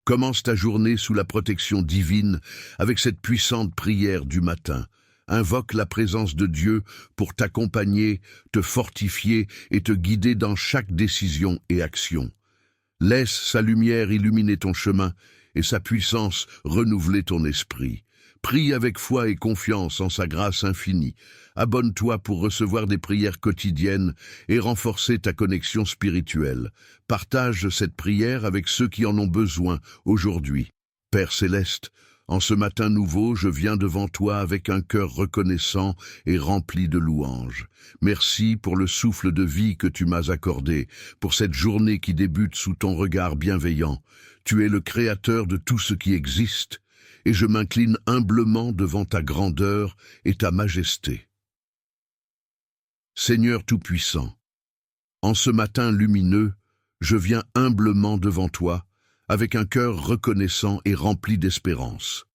Commence ta journée sous la protection divine avec cette puissante prière du matin. Invoque la présence de Dieu pour t'accompagner, te fortifier et te guider dans chaque décision et action. Laisse sa lumière illuminer ton chemin et sa puissance renouveler ton esprit. Prie avec foi et confiance en sa grâce infinie. Abonne-toi pour recevoir des prières quotidiennes et renforcer ta connexion spirituelle. Partage cette prière avec ceux qui en ont besoin aujourd'hui. Père céleste, en ce matin nouveau, je viens devant toi avec un cœur reconnaissant et rempli de louanges. Merci pour le souffle de vie que tu m'as accordé, pour cette journée qui débute sous ton regard bienveillant. Tu es le créateur de tout ce qui existe, et je m'incline humblement devant ta grandeur et ta majesté. Seigneur Tout-Puissant, en ce matin lumineux, je viens humblement devant toi, avec un cœur reconnaissant et rempli d'espérance.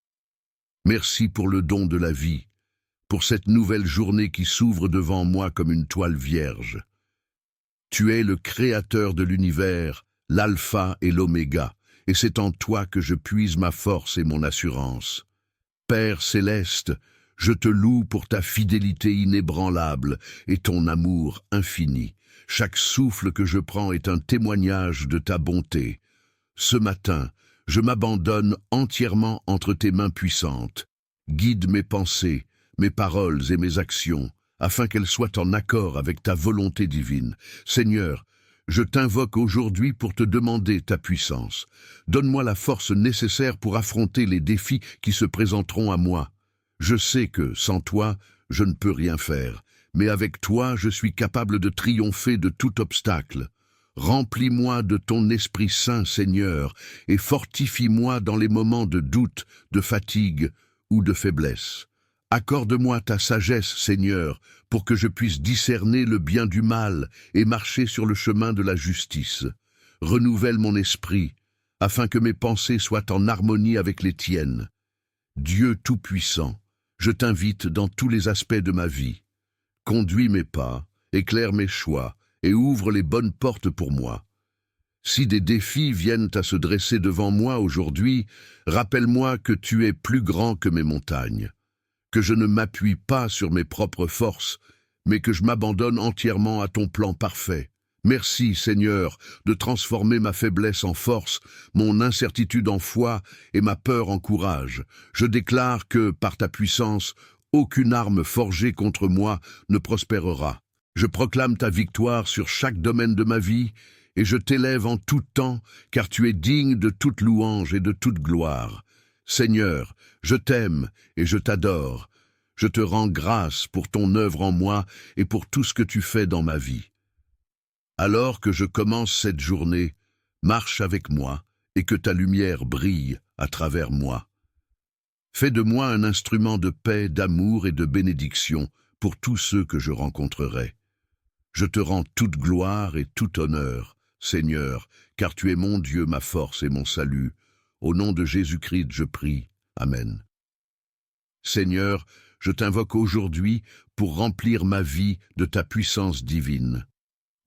Merci pour le don de la vie, pour cette nouvelle journée qui s'ouvre devant moi comme une toile vierge. Tu es le créateur de l'univers, l'alpha et l'oméga, et c'est en toi que je puise ma force et mon assurance. Père céleste, je te loue pour ta fidélité inébranlable et ton amour infini. Chaque souffle que je prends est un témoignage de ta bonté. Ce matin, je m'abandonne entièrement entre tes mains puissantes. Guide mes pensées, mes paroles et mes actions, afin qu'elles soient en accord avec ta volonté divine. Seigneur, je t'invoque aujourd'hui pour te demander ta puissance. Donne-moi la force nécessaire pour affronter les défis qui se présenteront à moi. Je sais que, sans toi, je ne peux rien faire, mais avec toi, je suis capable de triompher de tout obstacle. Remplis-moi de ton Esprit Saint, Seigneur, et fortifie-moi dans les moments de doute, de fatigue ou de faiblesse. Accorde-moi ta sagesse, Seigneur, pour que je puisse discerner le bien du mal et marcher sur le chemin de la justice. Renouvelle mon esprit, afin que mes pensées soient en harmonie avec les tiennes. Dieu Tout-Puissant, je t'invite dans tous les aspects de ma vie. Conduis mes pas, éclaire mes choix et ouvre les bonnes portes pour moi. Si des défis viennent à se dresser devant moi aujourd'hui, rappelle-moi que tu es plus grand que mes montagnes, que je ne m'appuie pas sur mes propres forces, mais que je m'abandonne entièrement à ton plan parfait. Merci, Seigneur, de transformer ma faiblesse en force, mon incertitude en foi et ma peur en courage. Je déclare que, par ta puissance, aucune arme forgée contre moi ne prospérera. Je proclame ta victoire sur chaque domaine de ma vie, et je t'élève en tout temps, car tu es digne de toute louange et de toute gloire. Seigneur, je t'aime et je t'adore. Je te rends grâce pour ton œuvre en moi et pour tout ce que tu fais dans ma vie. Alors que je commence cette journée, marche avec moi et que ta lumière brille à travers moi. Fais de moi un instrument de paix, d'amour et de bénédiction pour tous ceux que je rencontrerai. Je te rends toute gloire et tout honneur, Seigneur, car tu es mon Dieu, ma force et mon salut. Au nom de Jésus-Christ, je prie. Amen. Seigneur, je t'invoque aujourd'hui pour remplir ma vie de ta puissance divine.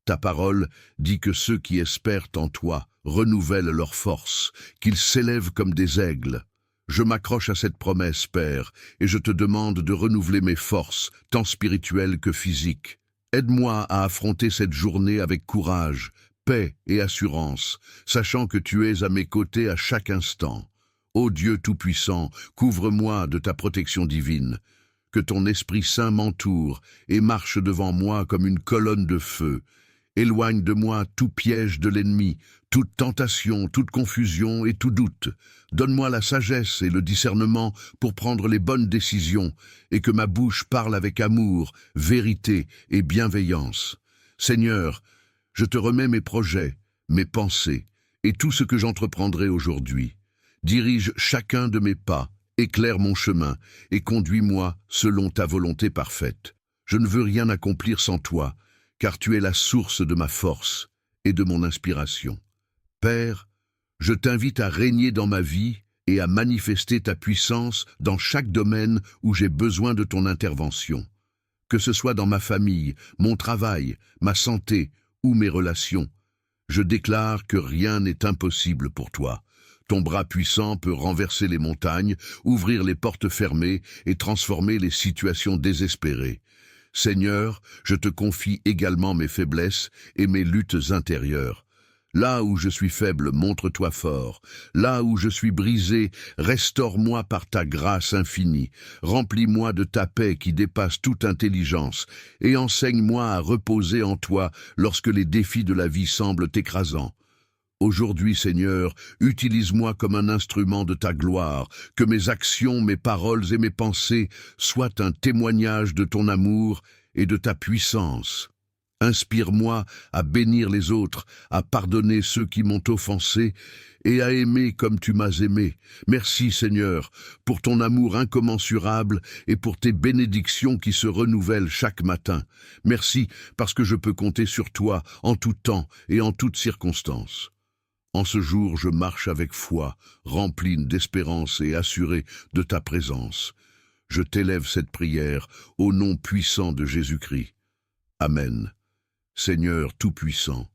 Ta parole dit que ceux qui espèrent en toi renouvellent leur force, qu'ils s'élèvent comme des aigles. Je m'accroche à cette promesse, Père, et je te demande de renouveler mes forces, tant spirituelles que physiques. Aide-moi à affronter cette journée avec courage, paix et assurance, sachant que tu es à mes côtés à chaque instant. Ô Dieu Tout-Puissant, couvre-moi de ta protection divine. Que ton Esprit Saint m'entoure et marche devant moi comme une colonne de feu. Éloigne de moi tout piège de l'ennemi, toute tentation, toute confusion et tout doute. Donne-moi la sagesse et le discernement pour prendre les bonnes décisions et que ma bouche parle avec amour, vérité et bienveillance. Seigneur, je te remets mes projets, mes pensées et tout ce que j'entreprendrai aujourd'hui. Dirige chacun de mes pas, éclaire mon chemin et conduis-moi selon ta volonté parfaite. Je ne veux rien accomplir sans toi, car tu es la source de ma force et de mon inspiration. Père, je t'invite à régner dans ma vie et à manifester ta puissance dans chaque domaine où j'ai besoin de ton intervention. Que ce soit dans ma famille, mon travail, ma santé ou mes relations, je déclare que rien n'est impossible pour toi. Ton bras puissant peut renverser les montagnes, ouvrir les portes fermées et transformer les situations désespérées. Seigneur, je te confie également mes faiblesses et mes luttes intérieures. Là où je suis faible, montre-toi fort. Là où je suis brisé, restaure-moi par ta grâce infinie. Remplis-moi de ta paix qui dépasse toute intelligence et enseigne-moi à reposer en toi lorsque les défis de la vie semblent écrasants. Aujourd'hui, Seigneur, utilise-moi comme un instrument de ta gloire, que mes actions, mes paroles et mes pensées soient un témoignage de ton amour et de ta puissance. Inspire-moi à bénir les autres, à pardonner ceux qui m'ont offensé et à aimer comme tu m'as aimé. Merci, Seigneur, pour ton amour incommensurable et pour tes bénédictions qui se renouvellent chaque matin. Merci parce que je peux compter sur toi en tout temps et en toutes circonstances. En ce jour, je marche avec foi, rempli d'espérance et assuré de ta présence. Je t'élève cette prière au nom puissant de Jésus-Christ. Amen. Seigneur Tout-Puissant,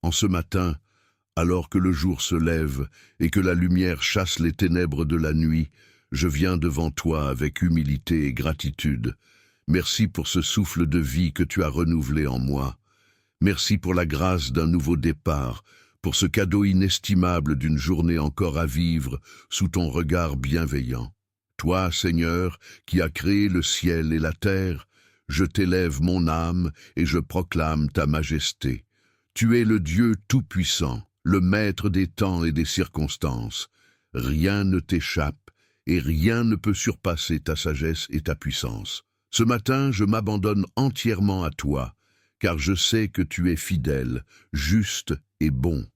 en ce matin, alors que le jour se lève et que la lumière chasse les ténèbres de la nuit, je viens devant toi avec humilité et gratitude. Merci pour ce souffle de vie que tu as renouvelé en moi. Merci pour la grâce d'un nouveau départ, pour ce cadeau inestimable d'une journée encore à vivre sous ton regard bienveillant. Toi, Seigneur, qui as créé le ciel et la terre, je t'élève mon âme et je proclame ta majesté. Tu es le Dieu tout-puissant, le maître des temps et des circonstances. Rien ne t'échappe et rien ne peut surpasser ta sagesse et ta puissance. Ce matin, je m'abandonne entièrement à toi, car je sais que tu es fidèle, juste et bon.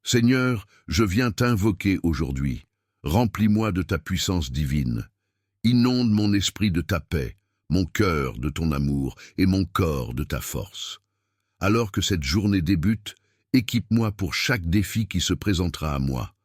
Seigneur, je viens t'invoquer aujourd'hui. Remplis-moi de ta puissance divine. Inonde mon esprit de ta paix, mon cœur de ton amour et mon corps de ta force. Alors que cette journée débute, équipe-moi pour chaque défi qui se présentera à moi.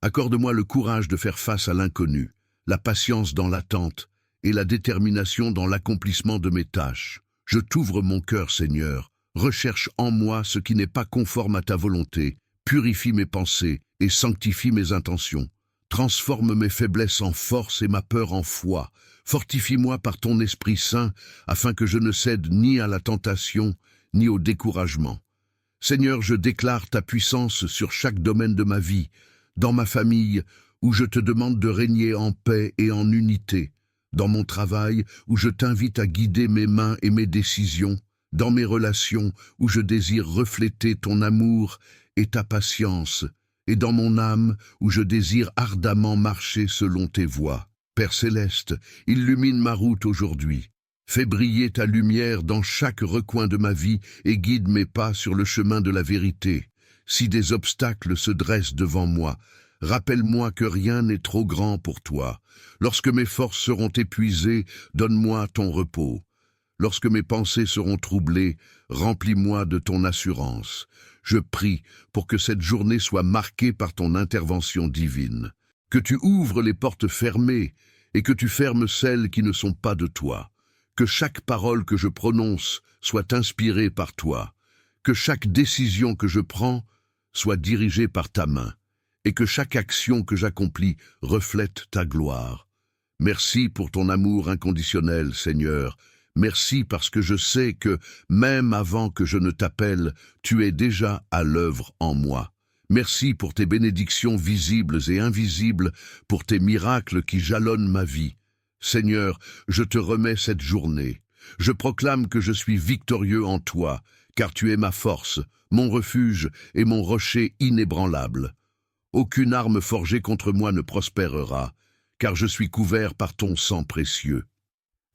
Accorde-moi le courage de faire face à l'inconnu, la patience dans l'attente et la détermination dans l'accomplissement de mes tâches. Je t'ouvre mon cœur, Seigneur. Recherche en moi ce qui n'est pas conforme à ta volonté. Purifie mes pensées et sanctifie mes intentions. Transforme mes faiblesses en force et ma peur en foi. Fortifie-moi par ton Esprit Saint, afin que je ne cède ni à la tentation, ni au découragement. Seigneur, je déclare ta puissance sur chaque domaine de ma vie, dans ma famille, où je te demande de régner en paix et en unité, dans mon travail, où je t'invite à guider mes mains et mes décisions, dans mes relations, où je désire refléter ton amour et ta patience, et dans mon âme, où je désire ardemment marcher selon tes voies. Père céleste, illumine ma route aujourd'hui. Fais briller ta lumière dans chaque recoin de ma vie et guide mes pas sur le chemin de la vérité. Si des obstacles se dressent devant moi, rappelle-moi que rien n'est trop grand pour toi. Lorsque mes forces seront épuisées, donne-moi ton repos. Lorsque mes pensées seront troublées, remplis-moi de ton assurance. Je prie pour que cette journée soit marquée par ton intervention divine. Que tu ouvres les portes fermées et que tu fermes celles qui ne sont pas de toi. Que chaque parole que je prononce soit inspirée par toi. Que chaque décision que je prends soit dirigée par ta main. Et que chaque action que j'accomplis reflète ta gloire. Merci pour ton amour inconditionnel, Seigneur. Merci parce que je sais que, même avant que je ne t'appelle, tu es déjà à l'œuvre en moi. Merci pour tes bénédictions visibles et invisibles, pour tes miracles qui jalonnent ma vie. Seigneur, je te remets cette journée. Je proclame que je suis victorieux en toi, car tu es ma force, mon refuge et mon rocher inébranlable. Aucune arme forgée contre moi ne prospérera, car je suis couvert par ton sang précieux.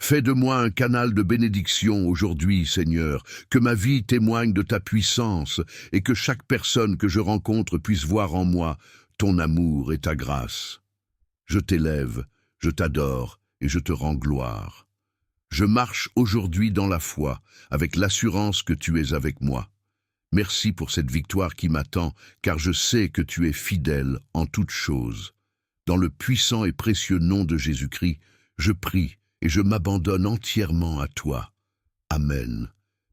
Fais de moi un canal de bénédiction aujourd'hui, Seigneur, que ma vie témoigne de ta puissance et que chaque personne que je rencontre puisse voir en moi ton amour et ta grâce. Je t'élève, je t'adore et je te rends gloire. Je marche aujourd'hui dans la foi, avec l'assurance que tu es avec moi. Merci pour cette victoire qui m'attend, car je sais que tu es fidèle en toutes choses. Dans le puissant et précieux nom de Jésus-Christ, je prie et je m'abandonne entièrement à toi. Amen.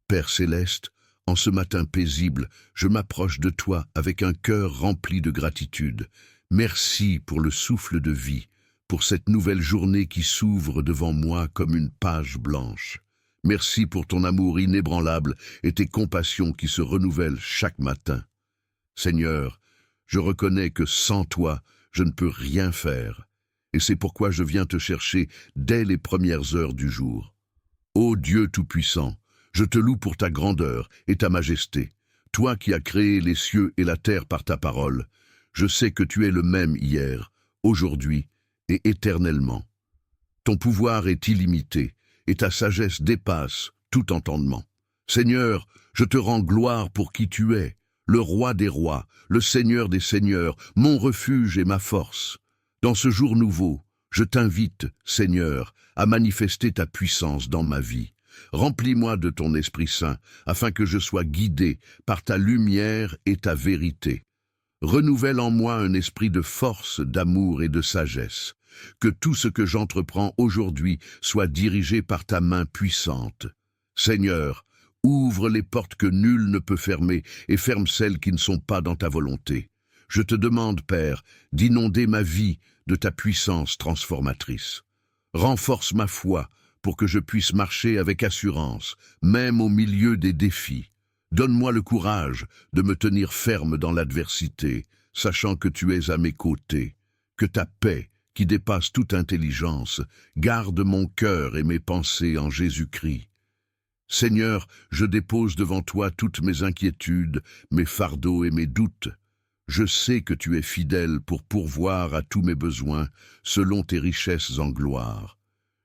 Père céleste, en ce matin paisible, je m'approche de toi avec un cœur rempli de gratitude. Merci pour le souffle de vie, pour cette nouvelle journée qui s'ouvre devant moi comme une page blanche. Merci pour ton amour inébranlable et tes compassions qui se renouvellent chaque matin. Seigneur, je reconnais que sans toi, je ne peux rien faire, et c'est pourquoi je viens te chercher dès les premières heures du jour. Ô Dieu Tout-Puissant, je te loue pour ta grandeur et ta majesté. Toi qui as créé les cieux et la terre par ta parole, je sais que tu es le même hier, aujourd'hui et éternellement. Ton pouvoir est illimité et ta sagesse dépasse tout entendement. Seigneur, je te rends gloire pour qui tu es, le roi des rois, le Seigneur des seigneurs, mon refuge et ma force. Dans ce jour nouveau, je t'invite, Seigneur, à manifester ta puissance dans ma vie. Remplis-moi de ton Esprit Saint, afin que je sois guidé par ta lumière et ta vérité. Renouvelle en moi un esprit de force, d'amour et de sagesse. Que tout ce que j'entreprends aujourd'hui soit dirigé par ta main puissante. Seigneur, ouvre les portes que nul ne peut fermer et ferme celles qui ne sont pas dans ta volonté. Je te demande, Père, d'inonder ma vie de ta puissance transformatrice. Renforce ma foi pour que je puisse marcher avec assurance, même au milieu des défis. Donne-moi le courage de me tenir ferme dans l'adversité, sachant que tu es à mes côtés. Que ta paix, qui dépasse toute intelligence, garde mon cœur et mes pensées en Jésus-Christ. Seigneur, je dépose devant toi toutes mes inquiétudes, mes fardeaux et mes doutes. Je sais que tu es fidèle pour pourvoir à tous mes besoins, selon tes richesses en gloire.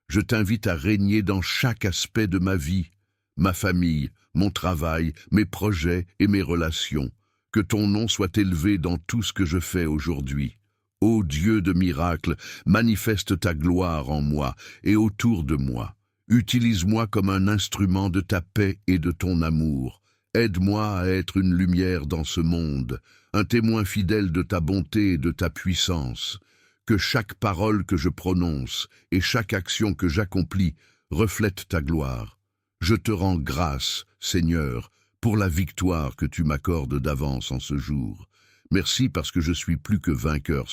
Je t'invite à régner dans chaque aspect de ma vie, ma famille, mon travail, mes projets et mes relations. Que ton nom soit élevé dans tout ce que je fais aujourd'hui. Ô Dieu de miracles, manifeste ta gloire en moi et autour de moi. Utilise-moi comme un instrument de ta paix et de ton amour. Aide-moi à être une lumière dans ce monde, un témoin fidèle de ta bonté et de ta puissance. Que chaque parole que je prononce et chaque action que j'accomplis reflète ta gloire. Je te rends grâce, Seigneur, pour la victoire que tu m'accordes d'avance en ce jour. Merci parce que je suis plus que vainqueur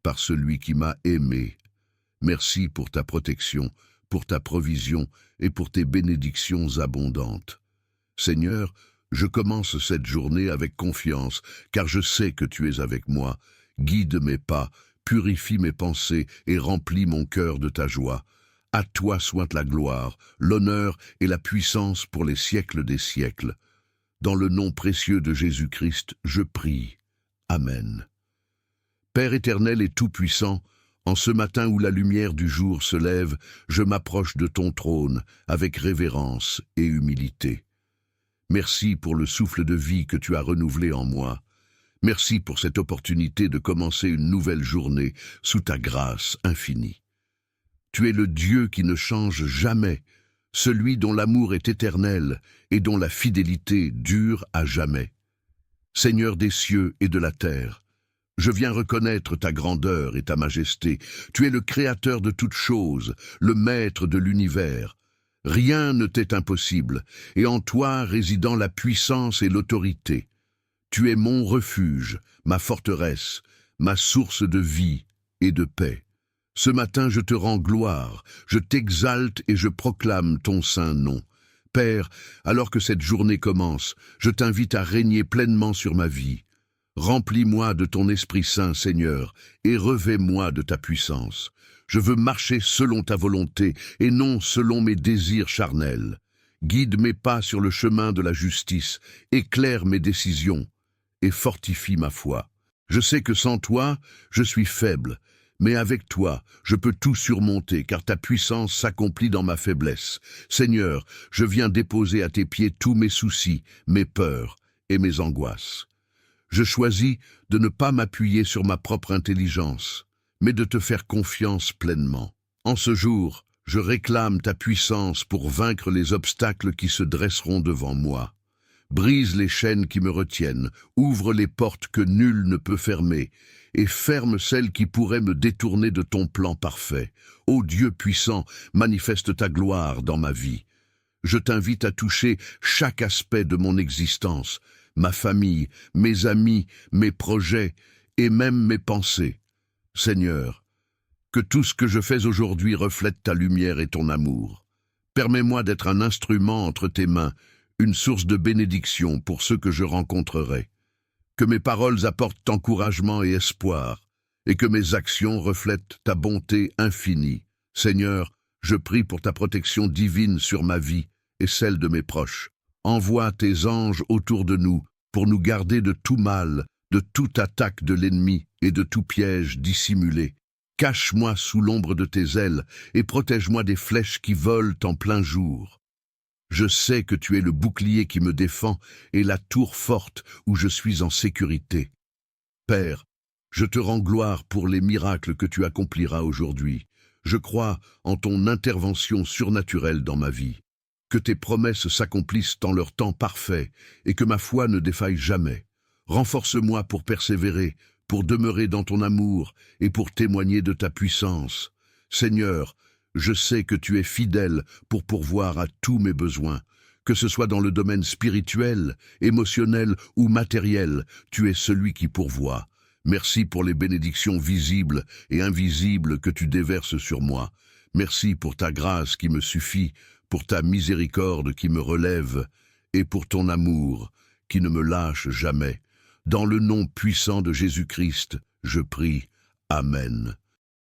par celui qui m'a aimé. Merci pour ta protection, pour ta provision et pour tes bénédictions abondantes. Seigneur, je commence cette journée avec confiance, car je sais que tu es avec moi. Guide mes pas, purifie mes pensées et remplis mon cœur de ta joie. À toi soit la gloire, l'honneur et la puissance pour les siècles des siècles. Dans le nom précieux de Jésus-Christ, je prie. Amen. Père éternel et tout-puissant, en ce matin où la lumière du jour se lève, je m'approche de ton trône avec révérence et humilité. Merci pour le souffle de vie que tu as renouvelé en moi. Merci pour cette opportunité de commencer une nouvelle journée sous ta grâce infinie. Tu es le Dieu qui ne change jamais, celui dont l'amour est éternel et dont la fidélité dure à jamais. Seigneur des cieux et de la terre, je viens reconnaître ta grandeur et ta majesté. Tu es le Créateur de toutes choses, le Maître de l'univers. Rien ne t'est impossible, et en toi résident la puissance et l'autorité. Tu es mon refuge, ma forteresse, ma source de vie et de paix. Ce matin, je te rends gloire, je t'exalte et je proclame ton saint nom. Père, alors que cette journée commence, je t'invite à régner pleinement sur ma vie. Remplis-moi de ton Esprit Saint, Seigneur, et revêt-moi de ta puissance. Je veux marcher selon ta volonté et non selon mes désirs charnels. Guide mes pas sur le chemin de la justice, éclaire mes décisions et fortifie ma foi. Je sais que sans toi, je suis faible, mais avec toi, je peux tout surmonter, car ta puissance s'accomplit dans ma faiblesse. Seigneur, je viens déposer à tes pieds tous mes soucis, mes peurs et mes angoisses. Je choisis de ne pas m'appuyer sur ma propre intelligence, mais de te faire confiance pleinement. En ce jour, je réclame ta puissance pour vaincre les obstacles qui se dresseront devant moi. Brise les chaînes qui me retiennent, ouvre les portes que nul ne peut fermer, et ferme celles qui pourraient me détourner de ton plan parfait. Ô Dieu puissant, manifeste ta gloire dans ma vie. Je t'invite à toucher chaque aspect de mon existence, ma famille, mes amis, mes projets, et même mes pensées. Seigneur, que tout ce que je fais aujourd'hui reflète ta lumière et ton amour. Permets-moi d'être un instrument entre tes mains, une source de bénédiction pour ceux que je rencontrerai. Que mes paroles apportent encouragement et espoir, et que mes actions reflètent ta bonté infinie. Seigneur, je prie pour ta protection divine sur ma vie et celle de mes proches. Envoie tes anges autour de nous pour nous garder de tout mal, de toute attaque de l'ennemi et de tout piège dissimulé. Cache-moi sous l'ombre de tes ailes et protège-moi des flèches qui volent en plein jour. Je sais que tu es le bouclier qui me défend et la tour forte où je suis en sécurité. Père, je te rends gloire pour les miracles que tu accompliras aujourd'hui. Je crois en ton intervention surnaturelle dans ma vie. Que tes promesses s'accomplissent en leur temps parfait et que ma foi ne défaille jamais. Renforce-moi pour persévérer, pour demeurer dans ton amour et pour témoigner de ta puissance. Seigneur, je sais que tu es fidèle pour pourvoir à tous mes besoins. Que ce soit dans le domaine spirituel, émotionnel ou matériel, tu es celui qui pourvoit. Merci pour les bénédictions visibles et invisibles que tu déverses sur moi. Merci pour ta grâce qui me suffit, pour ta miséricorde qui me relève, et pour ton amour qui ne me lâche jamais. Dans le nom puissant de Jésus-Christ, je prie. Amen.